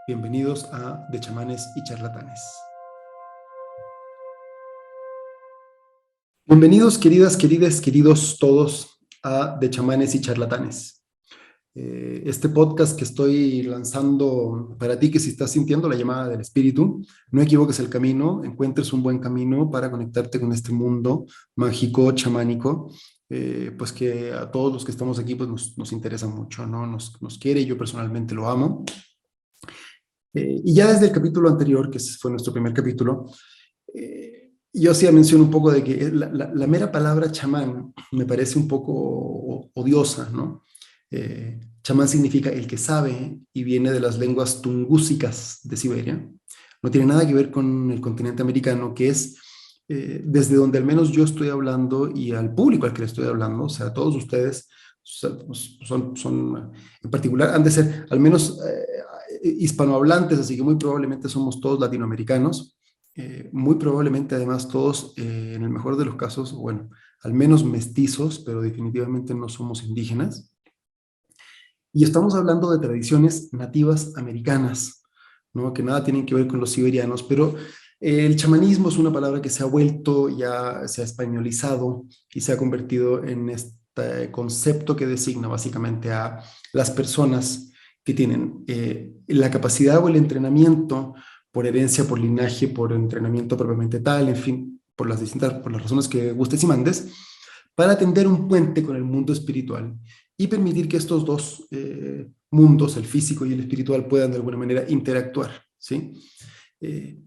Bienvenidos a De Chamanes y Charlatanes. Bienvenidos, queridos todos a De Chamanes y Charlatanes. Este podcast que estoy lanzando para ti, que si estás sintiendo la llamada del espíritu, no equivoques el camino, encuentres un buen camino para conectarte con este mundo mágico, chamánico, pues que a todos los que estamos aquí pues nos interesa mucho, ¿no? Nos quiere, yo personalmente lo amo. Y ya desde el capítulo anterior, que fue nuestro primer capítulo, yo hacía mención un poco de que la mera palabra chamán me parece un poco odiosa, ¿no? Chamán significa el que sabe y viene de las lenguas tungúsicas de Siberia. No tiene nada que ver con el continente americano, que es desde donde al menos yo estoy hablando y al público al que le estoy hablando, o sea, todos ustedes son en particular, han de ser al menos hispanohablantes, así que muy probablemente somos todos latinoamericanos, muy probablemente además todos, en el mejor de los casos, bueno, al menos mestizos, pero definitivamente no somos indígenas. Y estamos hablando de tradiciones nativas americanas, ¿no? Que nada tienen que ver con los siberianos, pero el chamanismo es una palabra que se ha vuelto, ya se ha españolizado y se ha convertido en este concepto que designa básicamente a las personas que tienen la capacidad o el entrenamiento por herencia, por linaje, por entrenamiento propiamente tal, en fin, por por las razones que gustes y mandes, para tender un puente con el mundo espiritual y permitir que estos dos mundos, el físico y el espiritual, puedan de alguna manera interactuar, ¿sí? Eh,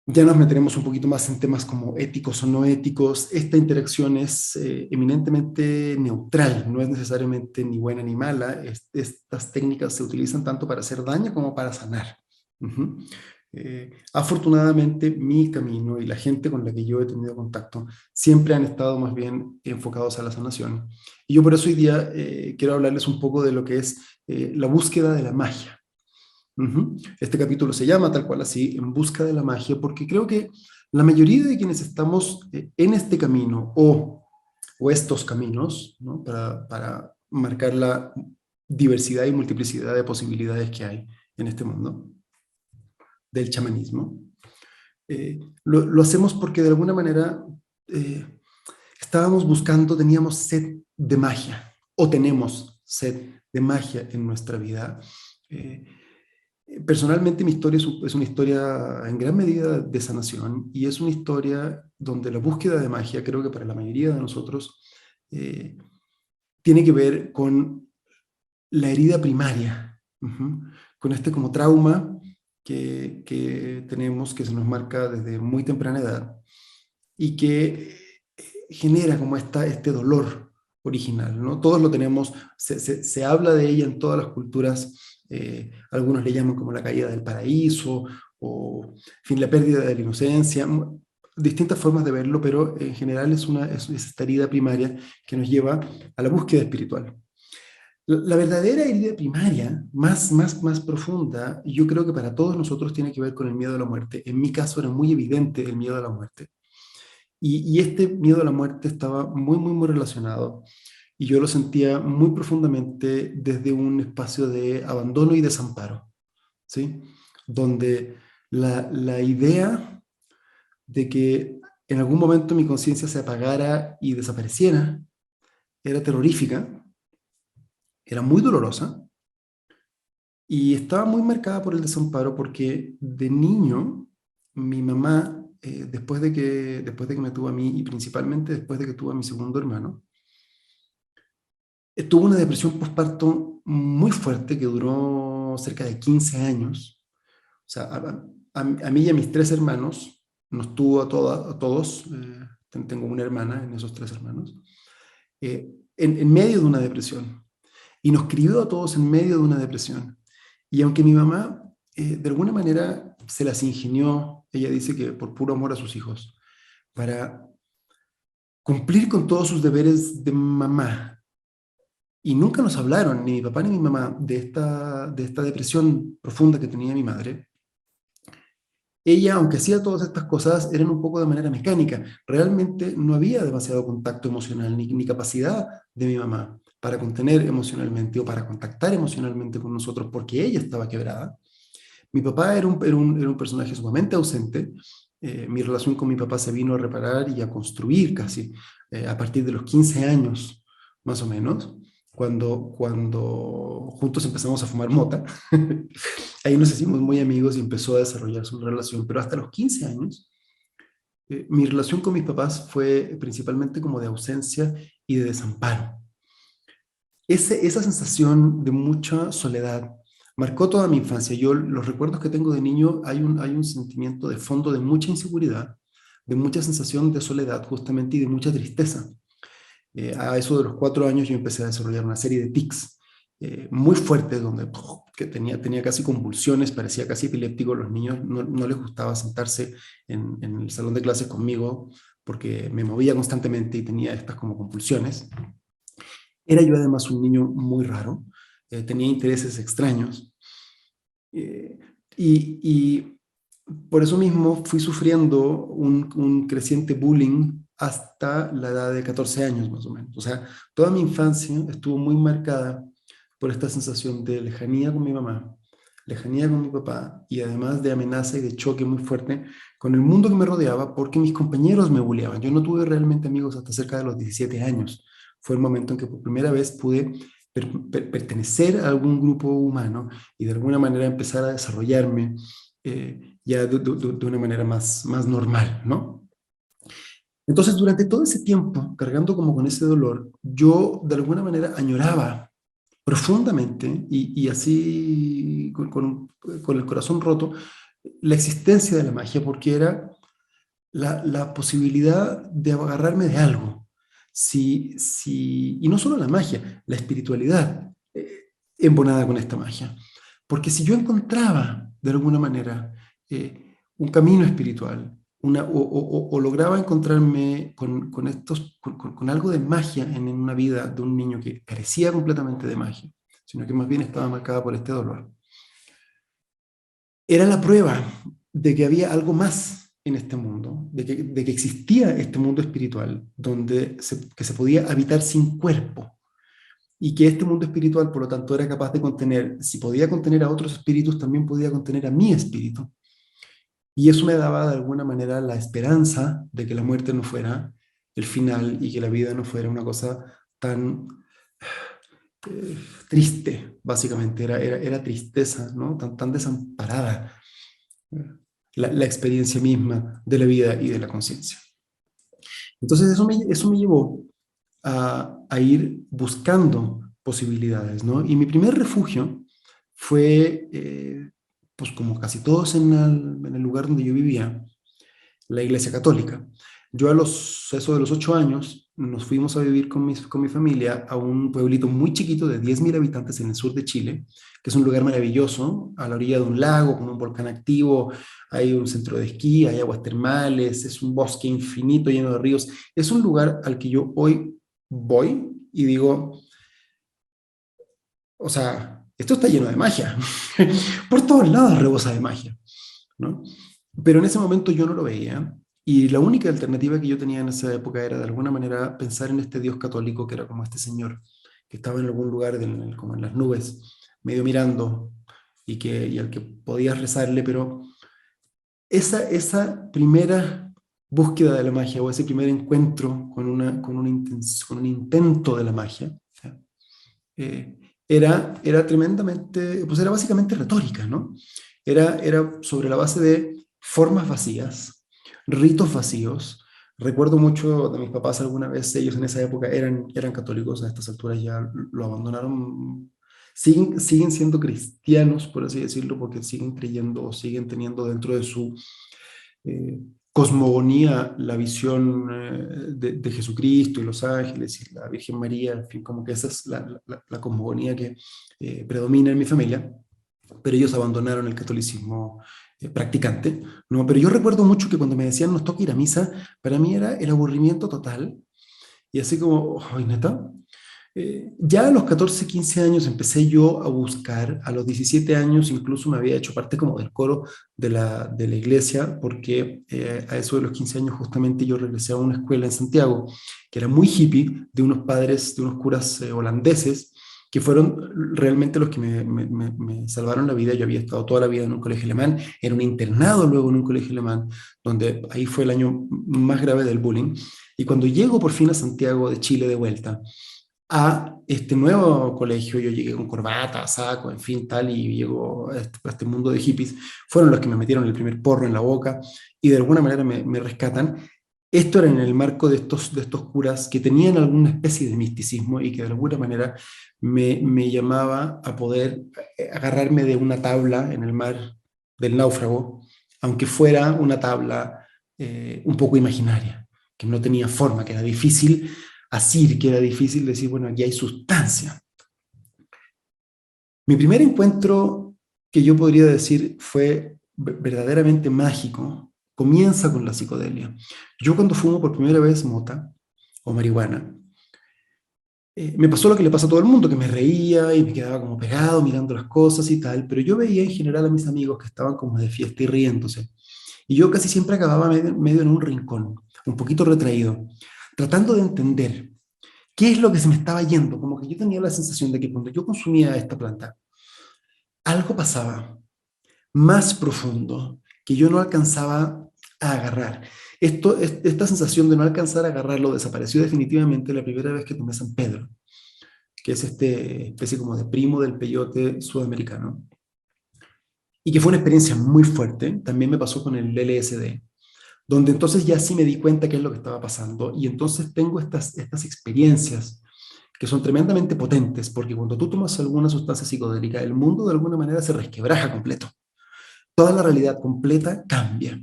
ya nos meteremos un poquito más en temas como éticos o no éticos. Esta interacción es eminentemente neutral, no es necesariamente ni buena ni mala. Estas técnicas se utilizan tanto para hacer daño como para sanar. Uh-huh. Afortunadamente, mi camino y la gente con la que yo he tenido contacto siempre han estado más bien enfocados a la sanación. Y yo por eso hoy día quiero hablarles un poco de lo que es la búsqueda de la magia. Uh-huh. Este capítulo se llama tal cual así, En busca de la magia, porque creo que la mayoría de quienes estamos en este camino o estos caminos, ¿no? Para marcar la diversidad y multiplicidad de posibilidades que hay en este mundo del chamanismo, lo hacemos porque de alguna manera eh, estábamos buscando, teníamos sed de magia o tenemos sed de magia en nuestra vida. Eh, Personalmente mi historia es una historia en gran medida de sanación y es una historia donde la búsqueda de magia, creo que para la mayoría de nosotros, eh, tiene que ver con la herida primaria, uh-huh, con este como trauma que tenemos, que se nos marca desde muy temprana edad y que genera como este dolor original, ¿no? Todos lo tenemos, se habla de ella en todas las culturas, algunos le llaman como la caída del paraíso, o, en fin, la pérdida de la inocencia, distintas formas de verlo, pero en general es esta herida primaria que nos lleva a la búsqueda espiritual. La verdadera herida primaria, más profunda, yo creo que para todos nosotros tiene que ver con el miedo a la muerte. En mi caso era muy evidente el miedo a la muerte. Y este miedo a la muerte estaba muy relacionado y yo lo sentía muy profundamente desde un espacio de abandono y desamparo, ¿sí? Donde la idea de que en algún momento mi conciencia se apagara y desapareciera era terrorífica, era muy dolorosa y estaba muy marcada por el desamparo porque de niño mi mamá, después de que me tuvo a mí y principalmente después de que tuvo a mi segundo hermano, tuvo una depresión postparto muy fuerte que duró cerca de 15 años. O sea, a mí y a mis tres hermanos, nos tuvo a todos, tengo una hermana en esos tres hermanos, en medio de una depresión. Y nos crió a todos en medio de una depresión. Y aunque mi mamá, de alguna manera, se las ingenió, ella dice que por puro amor a sus hijos, para cumplir con todos sus deberes de mamá. Y nunca nos hablaron, ni mi papá ni mi mamá, de esta depresión profunda que tenía mi madre. Ella, aunque hacía todas estas cosas, eran un poco de manera mecánica. Realmente no había demasiado contacto emocional ni capacidad de mi mamá para contener emocionalmente o para contactar emocionalmente con nosotros porque ella estaba quebrada. Mi papá era un personaje sumamente ausente. Mi relación con mi papá se vino a reparar y a construir casi a partir de los 15 años, más o menos, cuando juntos empezamos a fumar mota. Ahí nos hicimos muy amigos y empezó a desarrollarse una relación, pero hasta los 15 años, mi relación con mis papás fue principalmente como de ausencia y de desamparo. Esa sensación de mucha soledad marcó toda mi infancia. Yo, los recuerdos que tengo de niño, hay un sentimiento de fondo de mucha inseguridad, de mucha sensación de soledad justamente y de mucha tristeza. A eso de los 4 años yo empecé a desarrollar una serie de tics muy fuertes, donde que tenía casi convulsiones, parecía casi epiléptico. Los niños no les gustaba sentarse en el salón de clases conmigo porque me movía constantemente y tenía estas como convulsiones. Era yo además un niño muy raro, tenía intereses extraños eh, y por eso mismo fui sufriendo un creciente bullying hasta la edad de 14 años más o menos. O sea, toda mi infancia estuvo muy marcada por esta sensación de lejanía con mi mamá, lejanía con mi papá y además de amenaza y de choque muy fuerte con el mundo que me rodeaba porque mis compañeros me bulleaban. Yo no tuve realmente amigos hasta cerca de los 17 años. Fue el momento en que por primera vez pude pertenecer a algún grupo humano y de alguna manera empezar a desarrollarme ya de una manera más normal, ¿no? Entonces, durante todo ese tiempo, cargando como con ese dolor, yo de alguna manera añoraba profundamente y así con el corazón roto la existencia de la magia, porque era la posibilidad de agarrarme de algo. Y no solo la magia, la espiritualidad embonada con esta magia. Porque si yo encontraba de alguna manera un camino espiritual, o lograba encontrarme con algo de magia en una vida de un niño que carecía completamente de magia, sino que más bien estaba marcada por este dolor, era la prueba de que había algo más en este mundo, de que existía este mundo espiritual que se podía habitar sin cuerpo y que este mundo espiritual, por lo tanto, era capaz de contener, si podía contener a otros espíritus, también podía contener a mi espíritu. Y eso me daba de alguna manera la esperanza de que la muerte no fuera el final y que la vida no fuera una cosa tan eh, triste, básicamente, era tristeza, ¿no? Tan desamparada la experiencia misma de la vida y de la conciencia. Entonces eso me llevó a ir buscando posibilidades, ¿no? Y mi primer refugio fue, pues como casi todos en el lugar donde yo vivía, la Iglesia Católica. Yo eso de los 8 años nos fuimos a vivir con mi familia a un pueblito muy chiquito de 10.000 habitantes en el sur de Chile, que es un lugar maravilloso, a la orilla de un lago con un volcán activo, hay un centro de esquí, hay aguas termales, es un bosque infinito lleno de ríos. Es un lugar al que yo hoy voy y digo, o sea, esto está lleno de magia. Por todos lados rebosa de magia, ¿no? Pero en ese momento yo no lo veía y la única alternativa que yo tenía en esa época era de alguna manera pensar en este Dios católico que era como este señor que estaba en algún lugar como en las nubes, medio mirando y al que podías rezarle, pero esa primera búsqueda de la magia o ese primer encuentro con un intento de la magia, ¿sí? Era tremendamente, pues era básicamente retórica, ¿no? Era sobre la base de formas vacías, ritos vacíos. Recuerdo mucho de mis papás alguna vez, ellos en esa época eran católicos, a estas alturas ya lo abandonaron. Siguen siendo cristianos, por así decirlo, porque siguen creyendo o siguen teniendo dentro de su eh, cosmogonía la visión de Jesucristo y los ángeles y la Virgen María, en fin, como que esa es la cosmogonía que predomina en mi familia, pero ellos abandonaron el catolicismo practicante, ¿no? Pero yo recuerdo mucho que cuando me decían nos toca ir a misa, para mí era el aburrimiento total, y así como, ¡ay, neta! Ya a los 14, 15 años empecé yo a buscar, a los 17 años incluso me había hecho parte como del coro de la iglesia, porque a eso de los 15 años justamente yo regresé a una escuela en Santiago, que era muy hippie, de unos padres, de unos curas holandeses, que fueron realmente los que me salvaron la vida. Yo había estado toda la vida en un colegio alemán, en un internado luego en un colegio alemán, donde ahí fue el año más grave del bullying. Y cuando llego por fin a Santiago de Chile de vuelta, a este nuevo colegio, yo llegué con corbata, saco, en fin, tal, y llego a este mundo de hippies, fueron los que me metieron el primer porro en la boca y de alguna manera me rescatan. Esto era en el marco de estos curas que tenían alguna especie de misticismo y que de alguna manera me llamaba a poder agarrarme de una tabla en el mar del náufrago, aunque fuera una tabla un poco imaginaria, que no tenía forma, que era difícil asir, que era difícil decir, bueno, aquí hay sustancia. Mi primer encuentro, que yo podría decir fue verdaderamente mágico, comienza con la psicodelia. Yo cuando fumo por primera vez mota o marihuana, me pasó lo que le pasa a todo el mundo, que me reía y me quedaba como pegado mirando las cosas y tal, pero yo veía en general a mis amigos que estaban como de fiesta y riéndose. Y yo casi siempre acababa medio en un rincón, un poquito retraído, tratando de entender qué es lo que se me estaba yendo. Como que yo tenía la sensación de que cuando yo consumía esta planta, algo pasaba más profundo que yo no alcanzaba a agarrar. Esta sensación de no alcanzar a agarrarlo desapareció definitivamente la primera vez que tomé San Pedro, que es este especie como de primo del peyote sudamericano, y que fue una experiencia muy fuerte. También me pasó con el LSD, donde entonces ya sí me di cuenta qué es lo que estaba pasando, y entonces tengo estas experiencias que son tremendamente potentes, porque cuando tú tomas alguna sustancia psicodélica, el mundo de alguna manera se resquebraja completo. Toda la realidad completa cambia.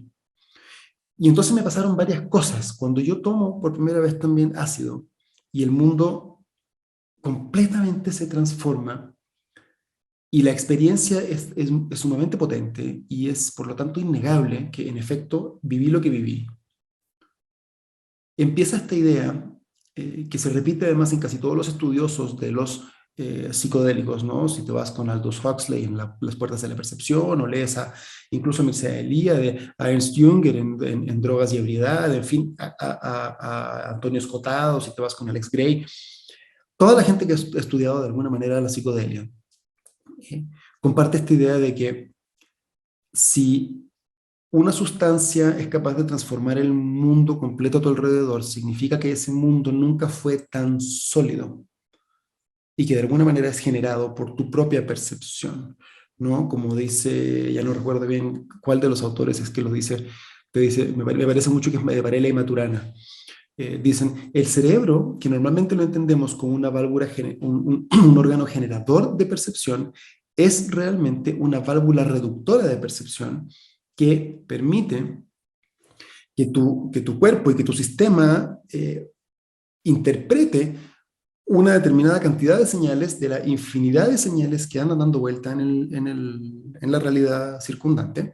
Y entonces me pasaron varias cosas. Cuando yo tomo por primera vez también ácido y el mundo completamente se transforma y la experiencia es sumamente potente y es por lo tanto innegable que en efecto viví lo que viví. Empieza esta idea que se repite además en casi todos los estudiosos de los psicodélicos, ¿no? Si te vas con Aldous Huxley en Las puertas de la percepción, o lees incluso Mircea Eliade, a Ernst Jünger en Drogas y ebriedad, en fin, a Antonio Escotado, si te vas con Alex Gray, toda la gente que ha estudiado de alguna manera la psicodelia eh, comparte esta idea de que si una sustancia es capaz de transformar el mundo completo a tu alrededor, significa que ese mundo nunca fue tan sólido y que de alguna manera es generado por tu propia percepción, ¿no? Como dice, ya no recuerdo bien cuál de los autores es que lo dice, te dice, me parece mucho que es de Varela y Maturana. Dicen, el cerebro, que normalmente lo entendemos como una válvula, un órgano generador de percepción, es realmente una válvula reductora de percepción que permite que tu cuerpo y que tu sistema interprete una determinada cantidad de señales de la infinidad de señales que andan dando vuelta en la realidad circundante,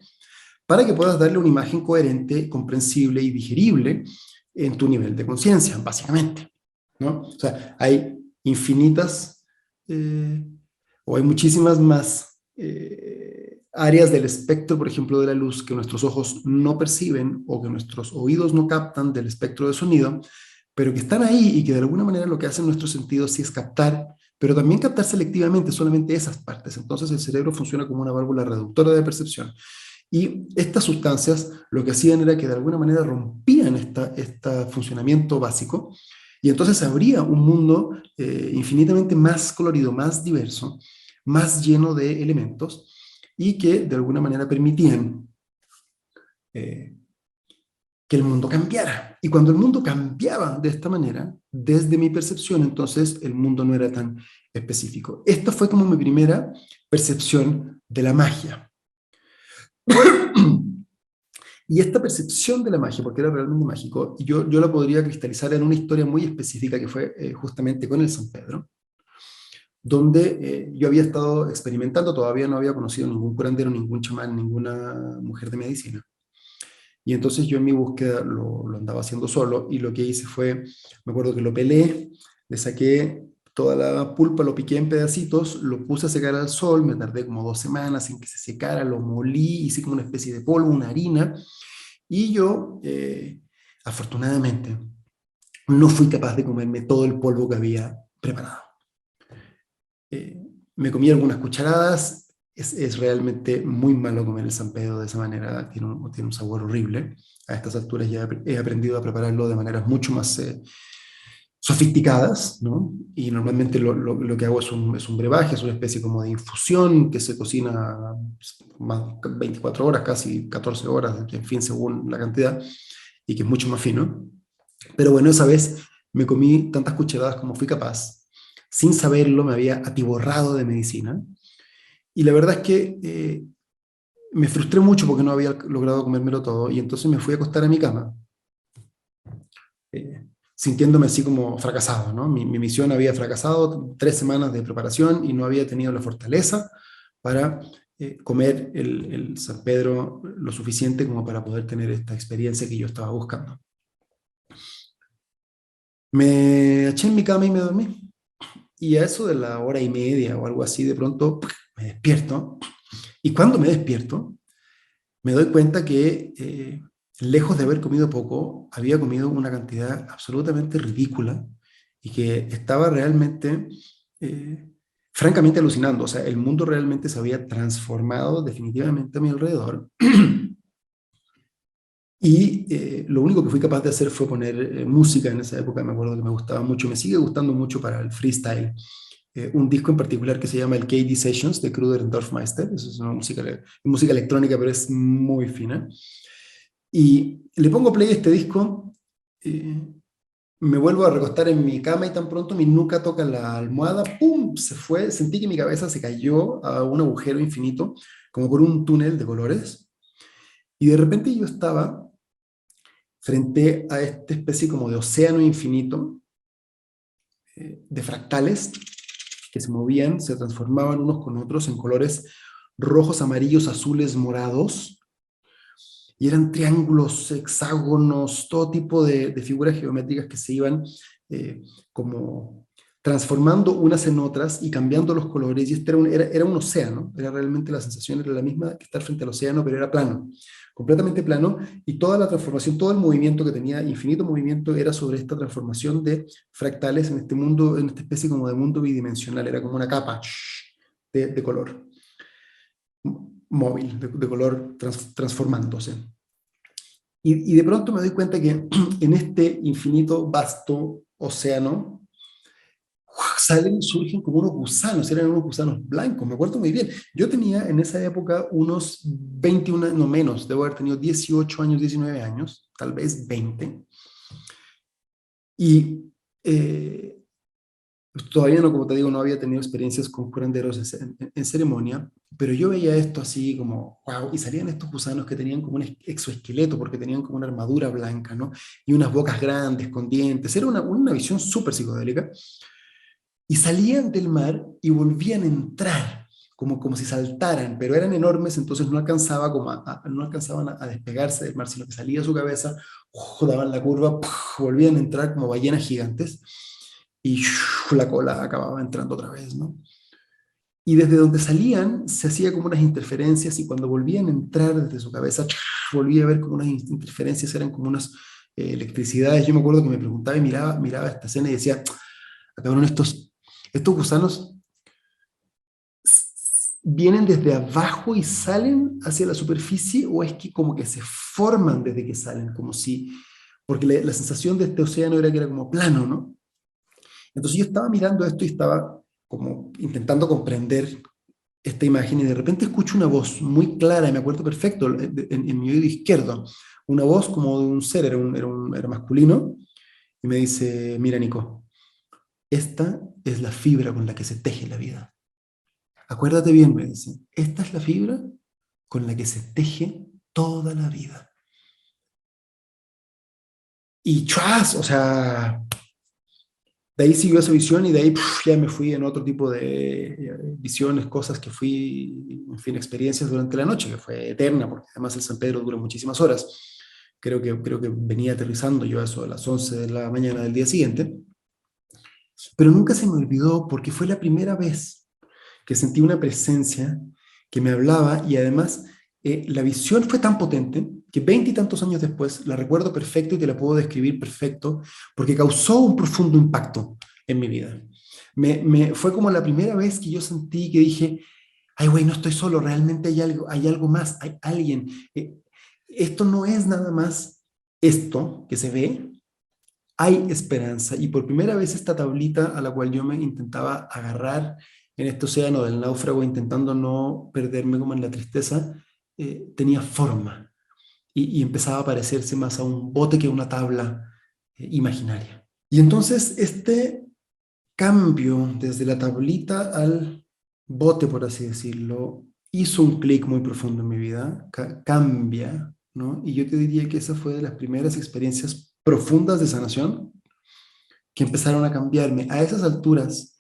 para que puedas darle una imagen coherente, comprensible y digerible en tu nivel de conciencia, básicamente, ¿no? O sea, hay infinitas eh, o hay muchísimas más áreas del espectro, por ejemplo, de la luz que nuestros ojos no perciben o que nuestros oídos no captan del espectro de sonido, pero que están ahí y que de alguna manera lo que hacen nuestros sentidos sí es captar, pero también captar selectivamente solamente esas partes. Entonces el cerebro funciona como una válvula reductora de percepción. Y estas sustancias lo que hacían era que de alguna manera rompían este funcionamiento básico y entonces habría un mundo infinitamente más colorido, más diverso, más lleno de elementos y que de alguna manera permitían eh, que el mundo cambiara. Y cuando el mundo cambiaba de esta manera, desde mi percepción, entonces el mundo no era tan específico. Esta fue como mi primera percepción de la magia. Y esta percepción de la magia, porque era realmente mágico, yo la podría cristalizar en una historia muy específica que fue justamente con el San Pedro, donde yo había estado experimentando, todavía no había conocido ningún curandero, ningún chamán, ninguna mujer de medicina. Y entonces yo en mi búsqueda lo andaba haciendo solo y lo que hice fue, me acuerdo que lo pelé, le saqué toda la pulpa, lo piqué en pedacitos, lo puse a secar al sol, me tardé como 2 semanas en que se secara, lo molí, hice como una especie de polvo, una harina, y yo, afortunadamente, no fui capaz de comerme todo el polvo que había preparado. Me comí algunas cucharadas. Es realmente muy malo comer el San Pedro de esa manera, tiene un sabor horrible. A estas alturas ya he aprendido a prepararlo de maneras mucho más sofisticadas, ¿no? Y normalmente lo que hago es un brebaje, es una especie como de infusión que se cocina más 24 horas, casi 14 horas, en fin, según la cantidad, y que es mucho más fino. Pero bueno, esa vez me comí tantas cucharadas como fui capaz. Sin saberlo, me había atiborrado de medicina. Y la verdad es que me frustré mucho porque no había logrado comérmelo todo. Y entonces me fui a acostar a mi cama, sintiéndome así como fracasado, ¿no? Mi misión había fracasado, 3 semanas de preparación y no había tenido la fortaleza para comer el San Pedro lo suficiente como para poder tener esta experiencia que yo estaba buscando. Me eché en mi cama y me dormí. Y a eso de la hora y media o algo así, de pronto me despierto. Y cuando me despierto, me doy cuenta que, lejos de haber comido poco, había comido una cantidad absolutamente ridícula y que estaba realmente, eh, francamente alucinando. O sea, el mundo realmente se había transformado definitivamente a mi alrededor. Y lo único que fui capaz de hacer fue poner música en esa época. Me acuerdo que me gustaba mucho, me sigue gustando mucho para el freestyle. Un disco en particular que se llama el KD Sessions de Kruder und Dorfmeister. Eso es una música electrónica, pero es muy fina. Y le pongo play a este disco, eh, me vuelvo a recostar en mi cama y tan pronto mi nuca toca la almohada, ¡pum! Se fue, sentí que mi cabeza se cayó a un agujero infinito, como por un túnel de colores. Y de repente yo estaba frente a esta especie como de océano infinito, de fractales que se movían, se transformaban unos con otros en colores rojos, amarillos, azules, morados, y eran triángulos, hexágonos, todo tipo de figuras geométricas que se iban como transformando unas en otras y cambiando los colores, y este era un océano, era realmente la sensación, era la misma que estar frente al océano, pero era plano, completamente plano, y toda la transformación, todo el movimiento que tenía, infinito movimiento, era sobre esta transformación de fractales en este mundo, en esta especie como de mundo bidimensional, era como una capa de color móvil, de color transformándose. Y de pronto me doy cuenta que en este infinito, vasto océano, surgen como unos gusanos, eran unos gusanos blancos, me acuerdo muy bien. Yo tenía en esa época unos 21, no menos, debo haber tenido 18 años, 19 años, tal vez 20. Y todavía no, como te digo, no había tenido experiencias con curanderos en ceremonia, pero yo veía esto así como, wow, y salían estos gusanos que tenían como un exoesqueleto, porque tenían como una armadura blanca, ¿no? Y unas bocas grandes con dientes, era una visión súper psicodélica, y salían del mar y volvían a entrar, como si saltaran, pero eran enormes, entonces no, no alcanzaban a despegarse del mar, sino que salía su cabeza, daban la curva, volvían a entrar como ballenas gigantes, y la cola acababa entrando otra vez, ¿no? Y desde donde salían se hacía como unas interferencias, y cuando volvían a entrar desde su cabeza, volvía a ver como unas interferencias, eran como unas electricidades. Yo me acuerdo que me preguntaba y miraba esta escena y decía, cabrón, estos gusanos vienen desde abajo y salen hacia la superficie, o es que como que se forman desde que salen, como si, porque la sensación de este océano era que era como plano, ¿no? Entonces yo estaba mirando esto y estaba como intentando comprender esta imagen, y de repente escucho una voz muy clara, y me acuerdo perfecto, en mi oído izquierdo, una voz como de un ser, era masculino, y me dice, mira Nico, esta es la fibra con la que se teje la vida. Acuérdate bien, me dice, esta es la fibra con la que se teje toda la vida. Y ¡chas! O sea, de ahí siguió esa visión, y de ahí ya me fui en otro tipo de visiones, cosas que fui, en fin, experiencias durante la noche, que fue eterna, porque además el San Pedro dura muchísimas horas. Creo que venía aterrizando yo a eso a las 11 de la mañana del día siguiente, pero nunca se me olvidó porque fue la primera vez que sentí una presencia que me hablaba, y además la visión fue tan potente que 20 y tantos años después la recuerdo perfecto y te la puedo describir perfecto, porque causó un profundo impacto en mi vida. Fue como la primera vez que yo sentí que dije, ay, güey, no estoy solo, realmente hay algo más, hay alguien. Esto no es nada más esto que se ve, hay esperanza. Y por primera vez esta tablita a la cual yo me intentaba agarrar en este océano del náufrago, intentando no perderme como en la tristeza, tenía forma y empezaba a parecerse más a un bote que a una tabla imaginaria. Y entonces este cambio desde la tablita al bote, por así decirlo, hizo un clic muy profundo en mi vida, cambia, ¿no? Y yo te diría que esa fue de las primeras experiencias profundas de sanación que empezaron a cambiarme. A esas alturas,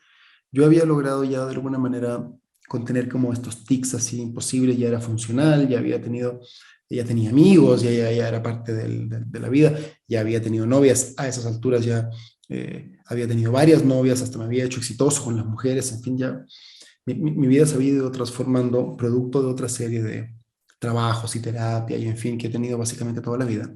yo había logrado ya de alguna manera contener como estos tics así imposibles, ya era funcional, ya tenía amigos, ya era parte de la vida, ya había tenido novias, a esas alturas ya había tenido varias novias, hasta me había hecho exitoso con las mujeres, en fin, ya mi vida se había ido transformando producto de otra serie de trabajos y terapia y en fin, que he tenido básicamente toda la vida.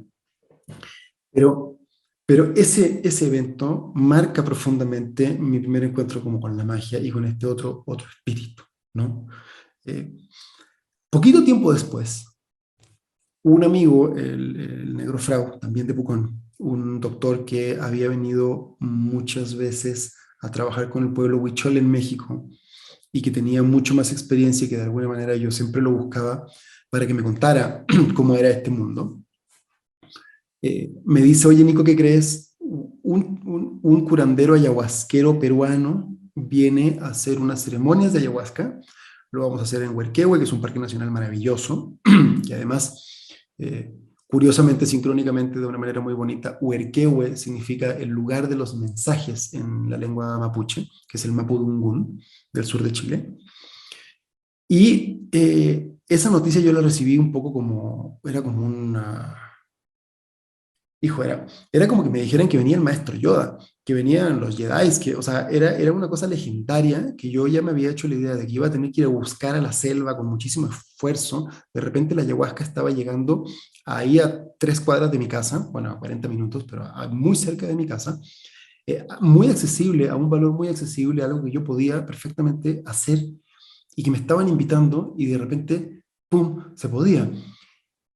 Pero, pero ese evento marca profundamente mi primer encuentro como con la magia y con este otro espíritu, ¿no? Eh, Poquito tiempo después, un amigo, el negro Frau, también de Pucón, un doctor que había venido muchas veces a trabajar con el pueblo huichol en México y que tenía mucho más experiencia y que de alguna manera yo siempre lo buscaba para que me contara cómo era este mundo. Me dice, oye Nico, ¿qué crees? Un curandero ayahuasquero peruano viene a hacer unas ceremonias de ayahuasca. Lo vamos a hacer en Huerquehue, que es un parque nacional maravilloso, y además, curiosamente, sincrónicamente, de una manera muy bonita, Huerquehue significa el lugar de los mensajes en la lengua mapuche, que es el Mapudungún del sur de Chile. Y esa noticia yo la recibí un poco como, era como una hijo, era como que me dijeran que venía el maestro Yoda, que venían los Jedi, o sea, era una cosa legendaria que yo ya me había hecho la idea de que iba a tener que ir a buscar a la selva con muchísimo esfuerzo. De repente la ayahuasca estaba llegando ahí a 3 cuadras de mi casa, bueno, a 40 minutos, pero muy cerca de mi casa, muy accesible, a un valor muy accesible, algo que yo podía perfectamente hacer y que me estaban invitando y de repente, ¡pum!, se podía.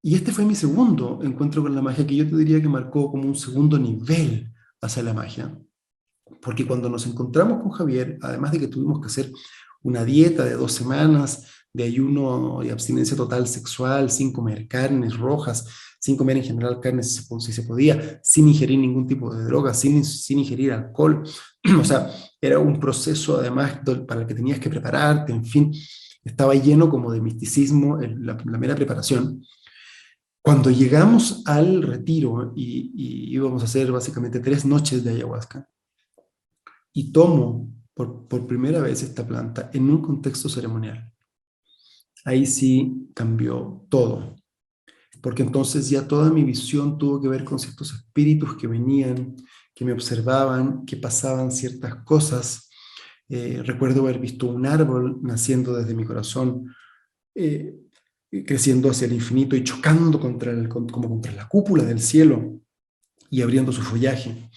Y este fue mi segundo encuentro con la magia, que yo te diría que marcó como un segundo nivel hacia la magia. Porque cuando nos encontramos con Javier, además de que tuvimos que hacer una dieta de 2 semanas de ayuno y abstinencia total sexual, sin comer carnes rojas, sin comer en general carnes si se podía, sin ingerir ningún tipo de droga, sin ingerir alcohol. O sea, era un proceso además para el que tenías que prepararte, en fin, estaba lleno como de misticismo, la mera preparación. Cuando llegamos al retiro y íbamos a hacer básicamente 3 noches de ayahuasca, y tomo por primera vez esta planta en un contexto ceremonial, ahí sí cambió todo, porque entonces ya toda mi visión tuvo que ver con ciertos espíritus que venían, que me observaban, que pasaban ciertas cosas. Recuerdo haber visto un árbol naciendo desde mi corazón, eh, creciendo hacia el infinito y chocando como contra la cúpula del cielo y abriendo su follaje.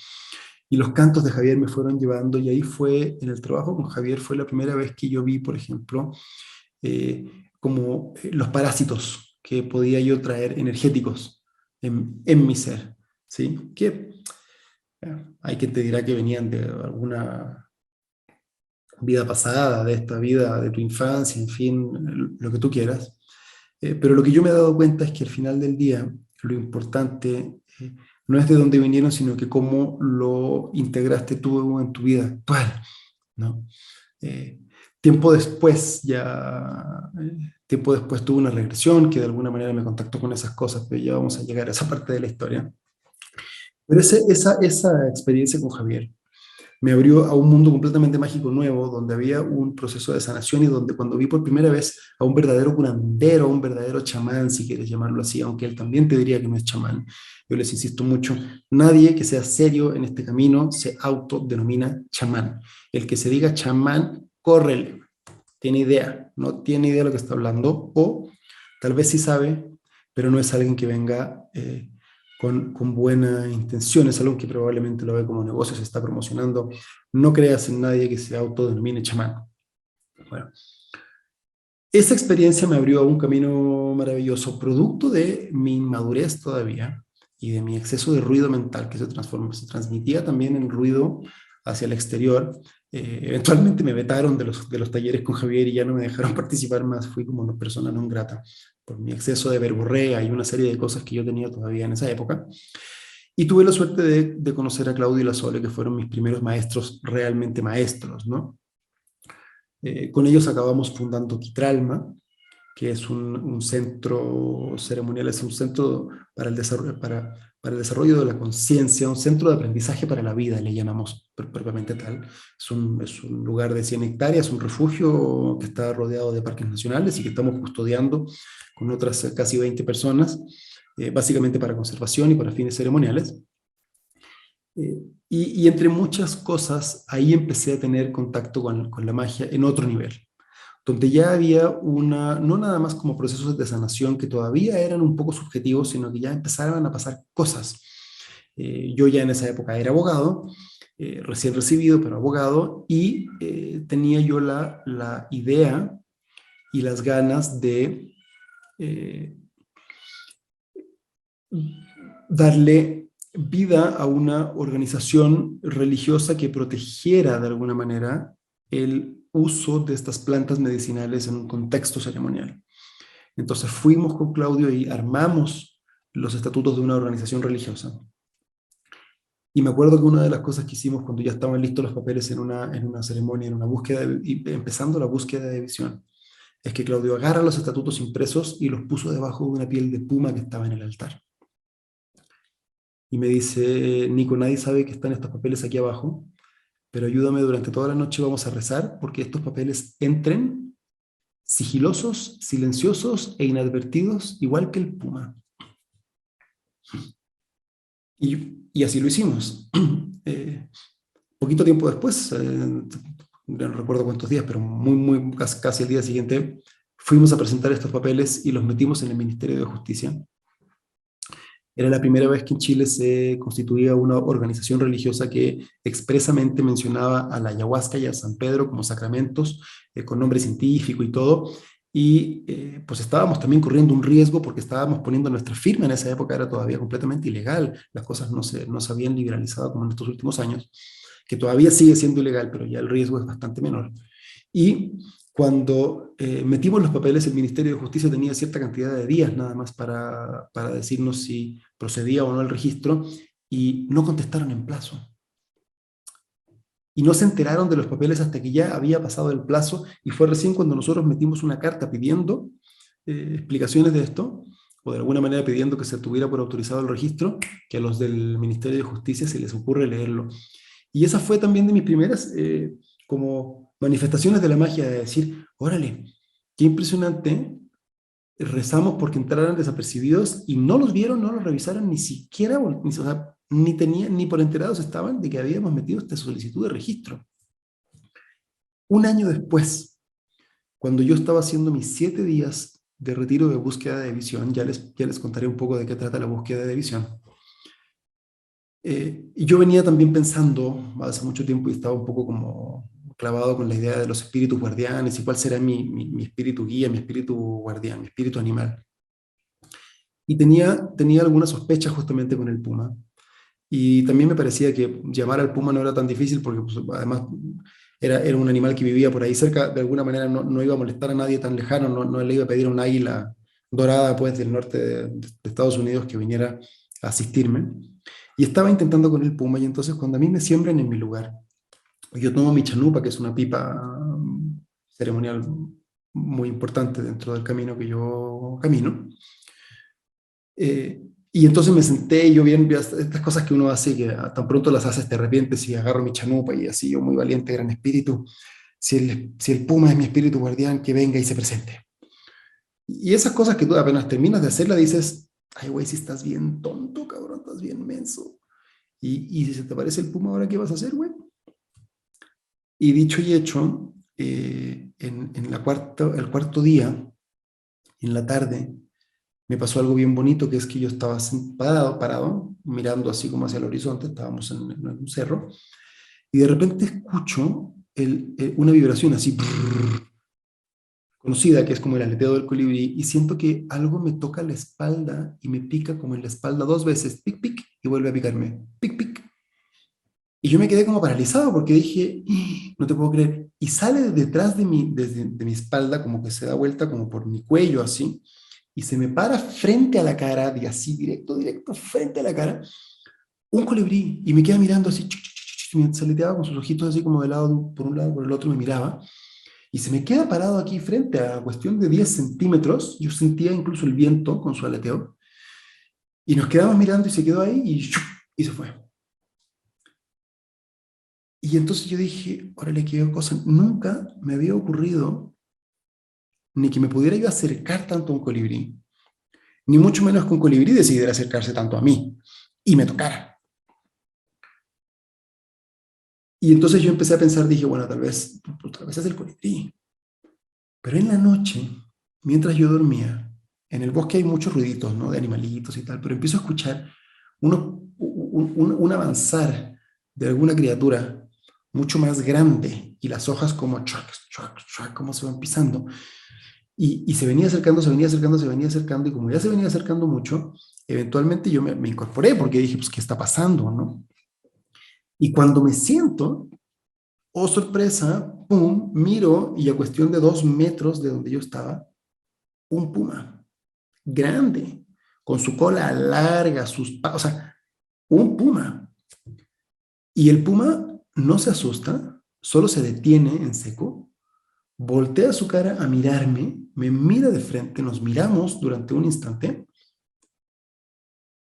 Y los cantos de Javier me fueron llevando y ahí fue, en el trabajo con Javier, fue la primera vez que yo vi, por ejemplo, eh, como los parásitos que podía yo traer energéticos en mi ser, ¿sí? Que hay quien te dirá que venían de alguna vida pasada, de esta vida, de tu infancia, en fin, lo que tú quieras. Pero lo que yo me he dado cuenta es que al final del día lo importante no es de dónde vinieron, sino que cómo lo integraste tú en tu vida actual, ¿no? Eh, tiempo después tuve una regresión que de alguna manera me contactó con esas cosas, pero ya vamos a llegar a esa parte de la historia. Pero esa experiencia con Javier me abrió a un mundo completamente mágico nuevo, donde había un proceso de sanación y donde cuando vi por primera vez a un verdadero curandero, a un verdadero chamán, si quieres llamarlo así, aunque él también te diría que no es chamán, yo les insisto mucho, nadie que sea serio en este camino se autodenomina chamán. El que se diga chamán, córrele, tiene idea, no tiene idea de lo que está hablando, o tal vez sí sabe, pero no es alguien que venga con buena intención, es algo que probablemente lo ve como negocio, se está promocionando. No creas en nadie que se autodenomine chamán. Bueno, esa experiencia me abrió a un camino maravilloso, producto de mi inmadurez todavía y de mi exceso de ruido mental que se transmitía también en ruido hacia el exterior. Eventualmente me vetaron de los talleres con Javier y ya no me dejaron participar más. Fui como una persona no grata por mi exceso de verborrea y una serie de cosas que yo tenía todavía en esa época. Y tuve la suerte de conocer a Claudio y la Sole, que fueron mis primeros maestros, realmente maestros, ¿no? Con ellos acabamos fundando Quitralma, que es un centro ceremonial, es un centro para el desarrollo de la conciencia, un centro de aprendizaje para la vida, le llamamos propiamente tal. Es un lugar de 100 hectáreas, un refugio que está rodeado de parques nacionales y que estamos custodiando con otras casi 20 personas, básicamente para conservación y para fines ceremoniales. Y entre muchas cosas, ahí empecé a tener contacto con la magia en otro nivel, donde ya había no nada más como procesos de sanación que todavía eran un poco subjetivos, sino que ya empezaban a pasar cosas. Yo ya en esa época era abogado, recién recibido, pero abogado, y tenía yo la idea y las ganas de eh, darle vida a una organización religiosa que protegiera de alguna manera el uso de estas plantas medicinales en un contexto ceremonial. Entonces fuimos con Claudio y armamos los estatutos de una organización religiosa. Y me acuerdo que una de las cosas que hicimos cuando ya estaban listos los papeles en una ceremonia, en una búsqueda, empezando la búsqueda de visión, es que Claudio agarra los estatutos impresos y los puso debajo de una piel de puma que estaba en el altar. Y me dice, Nico, nadie sabe que están estos papeles aquí abajo, pero ayúdame durante toda la noche, vamos a rezar porque estos papeles entren sigilosos, silenciosos e inadvertidos, igual que el puma. Y así lo hicimos. Poquito tiempo después, no recuerdo cuántos días, pero casi el día siguiente, fuimos a presentar estos papeles y los metimos en el Ministerio de Justicia. Era la primera vez que en Chile se constituía una organización religiosa que expresamente mencionaba a la ayahuasca y a San Pedro como sacramentos, con nombre científico y todo. Y pues estábamos también corriendo un riesgo porque estábamos poniendo nuestra firma en esa época, era todavía completamente ilegal, las cosas no se habían liberalizado como en estos últimos años, que todavía sigue siendo ilegal, pero ya el riesgo es bastante menor. Y cuando metimos los papeles, el Ministerio de Justicia tenía cierta cantidad de días nada más para decirnos si procedía o no el registro, y no contestaron en plazo. Y no se enteraron de los papeles hasta que ya había pasado el plazo, y fue recién cuando nosotros metimos una carta pidiendo explicaciones de esto, o de alguna manera pidiendo que se tuviera por autorizado el registro, que a los del Ministerio de Justicia se les ocurre leerlo. Y esa fue también de mis primeras como manifestaciones de la magia, de decir, órale, qué impresionante, rezamos porque entraran desapercibidos y no los vieron, no los revisaron, ni siquiera, o sea, ni tenían, ni por enterados estaban de que habíamos metido esta solicitud de registro. Un año después, cuando yo estaba haciendo mis 7 días de retiro de búsqueda de visión, ya les contaré un poco de qué trata la búsqueda de visión. Y yo venía también pensando, hace mucho tiempo, y estaba un poco como clavado con la idea de los espíritus guardianes y cuál será mi espíritu guía, mi espíritu guardián, mi espíritu animal. Y tenía alguna sospecha justamente con el puma. Y también me parecía que llamar al puma no era tan difícil porque pues, además era un animal que vivía por ahí cerca, de alguna manera no iba a molestar a nadie tan lejano, no le iba a pedir a un águila dorada pues, del norte de Estados Unidos que viniera a asistirme. Y estaba intentando con el puma, y entonces cuando a mí me siembran en mi lugar, yo tomo mi chanupa, que es una pipa ceremonial muy importante dentro del camino que yo camino, y entonces me senté y yo vi estas cosas que uno hace, que tan pronto las haces te arrepientes, y agarro mi chanupa y así yo muy valiente, gran espíritu, si el puma es mi espíritu guardián, que venga y se presente. Y esas cosas que tú apenas terminas de hacerla dices, ay güey, si estás bien tonto, cabrón, estás bien menso. Y si se te aparece el puma, ¿ahora qué vas a hacer, güey? Y dicho y hecho, el cuarto día, en la tarde, me pasó algo bien bonito, que es que yo estaba parado, mirando así como hacia el horizonte, estábamos en un cerro, y de repente escucho una vibración así, brrr, conocida, que es como el aleteo del colibrí, y siento que algo me toca la espalda y me pica como en la espalda dos veces, pic, pic, y vuelve a picarme, pic, pic. Y yo me quedé como paralizado porque dije, "Ah, no te puedo creer". Y sale de detrás de mi espalda, como que se da vuelta como por mi cuello así, y se me para frente a la cara, y así directo, directo, frente a la cara, un colibrí. Y me queda mirando así, chuc, chuc, chuc, chuc, mientras aleteaba con sus ojitos así como de lado, por un lado, por el otro, me miraba. Y se me queda parado aquí frente a cuestión de 10 centímetros. Yo sentía incluso el viento con su aleteo. Y nos quedamos mirando y se quedó ahí y, ¡shup! Y se fue. Y entonces yo dije, órale, qué cosa. Nunca me había ocurrido ni que me pudiera yo acercar tanto a un colibrí, ni mucho menos que un colibrí decidiera acercarse tanto a mí y me tocara. Y entonces yo empecé a pensar, dije, bueno, tal vez es el colibrí. Pero en la noche, mientras yo dormía, en el bosque hay muchos ruiditos, ¿no? De animalitos y tal, pero empiezo a escuchar un avanzar de alguna criatura mucho más grande y las hojas como chuac, chuac, chuac, como se van pisando. Y se venía acercando, se venía acercando, se venía acercando, y como ya se venía acercando mucho, eventualmente yo me incorporé porque dije, pues, ¿qué está pasando, no? Y cuando me siento, oh sorpresa, pum, miro y a cuestión de 2 metros de donde yo estaba, un puma grande, con su cola larga, o sea, un puma. Y el puma no se asusta, solo se detiene en seco, voltea su cara a mirarme, me mira de frente, nos miramos durante un instante,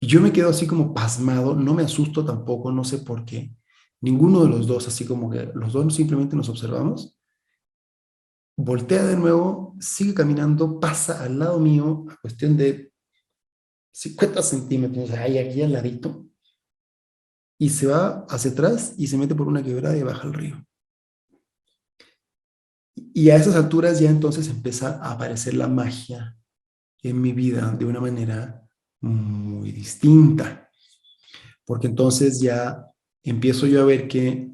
y yo me quedo así como pasmado, no me asusto tampoco, no sé por qué. Ninguno de los dos, así como que los dos simplemente nos observamos. Voltea de nuevo, sigue caminando, pasa al lado mío a cuestión de 50 centímetros, ahí aquí al ladito, y se va hacia atrás y se mete por una quebrada y baja al río. Y a esas alturas ya entonces empieza a aparecer la magia en mi vida de una manera muy distinta, porque entonces ya empiezo yo a ver que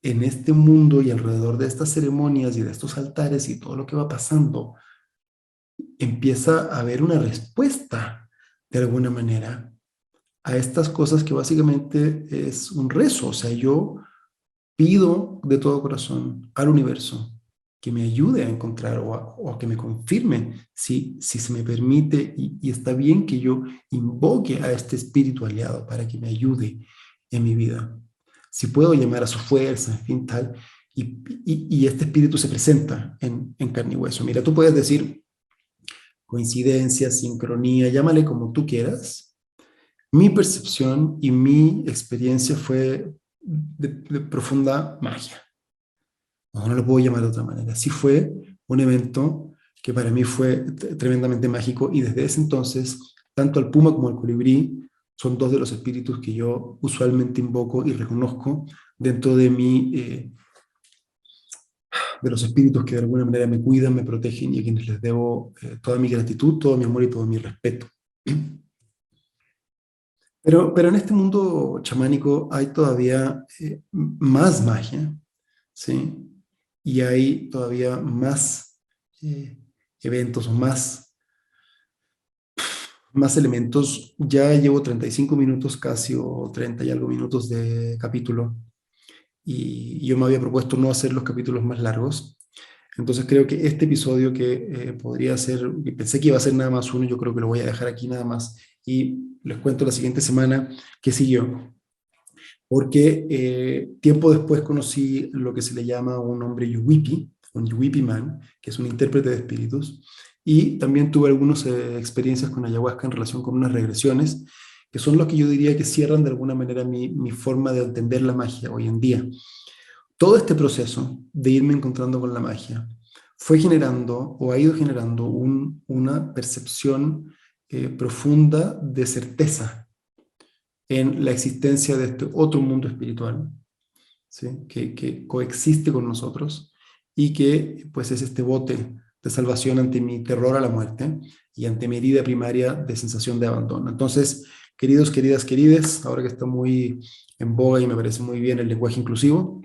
en este mundo y alrededor de estas ceremonias y de estos altares y todo lo que va pasando, empieza a haber una respuesta de alguna manera a estas cosas que básicamente es un rezo. O sea, yo pido de todo corazón al universo que me ayude a encontrar o a que me confirme si se me permite y está bien que yo invoque a este espíritu aliado para que me ayude en mi vida. Si puedo llamar a su fuerza, en fin, tal, y este espíritu se presenta en carne y hueso. Mira, tú puedes decir coincidencia, sincronía, llámale como tú quieras. Mi percepción y mi experiencia fue de profunda magia. No lo puedo llamar de otra manera. Sí fue un evento que para mí fue tremendamente mágico, y desde ese entonces, tanto el puma como el colibrí son dos de los espíritus que yo usualmente invoco y reconozco dentro de los espíritus que de alguna manera me cuidan, me protegen y a quienes les debo toda mi gratitud, todo mi amor y todo mi respeto. Pero en este mundo chamánico hay todavía más magia, ¿sí? Y hay todavía más eh, eventos o más elementos. Ya llevo 35 minutos casi, o 30 y algo minutos de capítulo, y yo me había propuesto no hacer los capítulos más largos. Entonces creo que este episodio, que podría ser, que pensé que iba a ser nada más uno, yo creo que lo voy a dejar aquí nada más, y les cuento la siguiente semana qué siguió. Porque tiempo después conocí lo que se le llama un hombre Yuwipi, un Yuwipi Man, que es un intérprete de espíritus, y también tuve algunas experiencias con ayahuasca en relación con unas regresiones, que son los que yo diría que cierran de alguna manera mi forma de entender la magia hoy en día. Todo este proceso de irme encontrando con la magia fue generando o ha ido generando una percepción profunda de certeza en la existencia de este otro mundo espiritual, ¿sí? Que coexiste con nosotros y que pues es este bote de salvación ante mi terror a la muerte y ante mi herida primaria de sensación de abandono. Entonces, queridos, queridas, querides, ahora que está muy en boga y me parece muy bien el lenguaje inclusivo,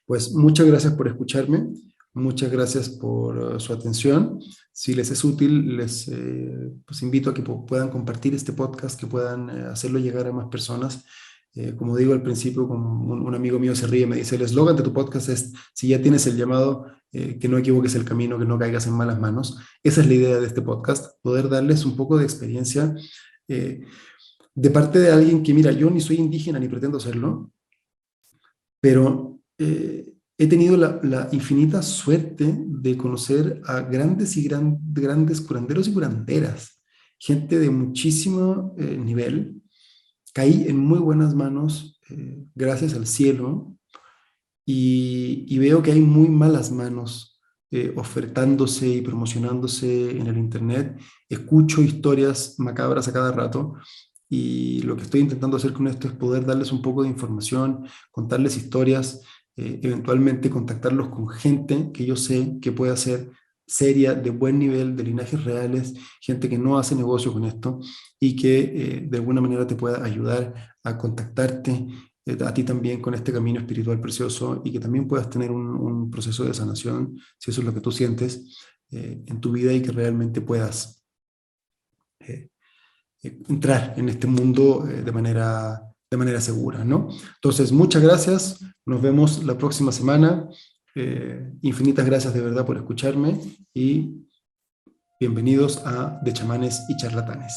pues muchas gracias por escucharme, muchas gracias por su atención. Si les es útil, les pues invito a que puedan compartir este podcast, que puedan hacerlo llegar a más personas. Como digo al principio, como un amigo mío se ríe, me dice, el eslogan de tu podcast es, si ya tienes el llamado, que no equivoques el camino, que no caigas en malas manos. Esa es la idea de este podcast, poder darles un poco de experiencia de parte de alguien que, mira, yo ni soy indígena ni pretendo serlo, pero he tenido la infinita suerte de conocer a grandes y grandes curanderos y curanderas, gente de muchísimo nivel. Caí en muy buenas manos, gracias al cielo, y veo que hay muy malas manos ofertándose y promocionándose en el Internet. Escucho historias macabras a cada rato y lo que estoy intentando hacer con esto es poder darles un poco de información, contarles historias, eventualmente contactarlos con gente que yo sé que puede ser seria, de buen nivel, de linajes reales, gente que no hace negocio con esto y que de alguna manera te pueda ayudar a contactarte a ti también con este camino espiritual precioso y que también puedas tener un proceso de sanación, si eso es lo que tú sientes en tu vida y que realmente puedas eh, entrar en este mundo de manera segura, ¿no? Entonces, muchas gracias, nos vemos la próxima semana, infinitas gracias de verdad por escucharme y bienvenidos a De Chamanes y Charlatanes.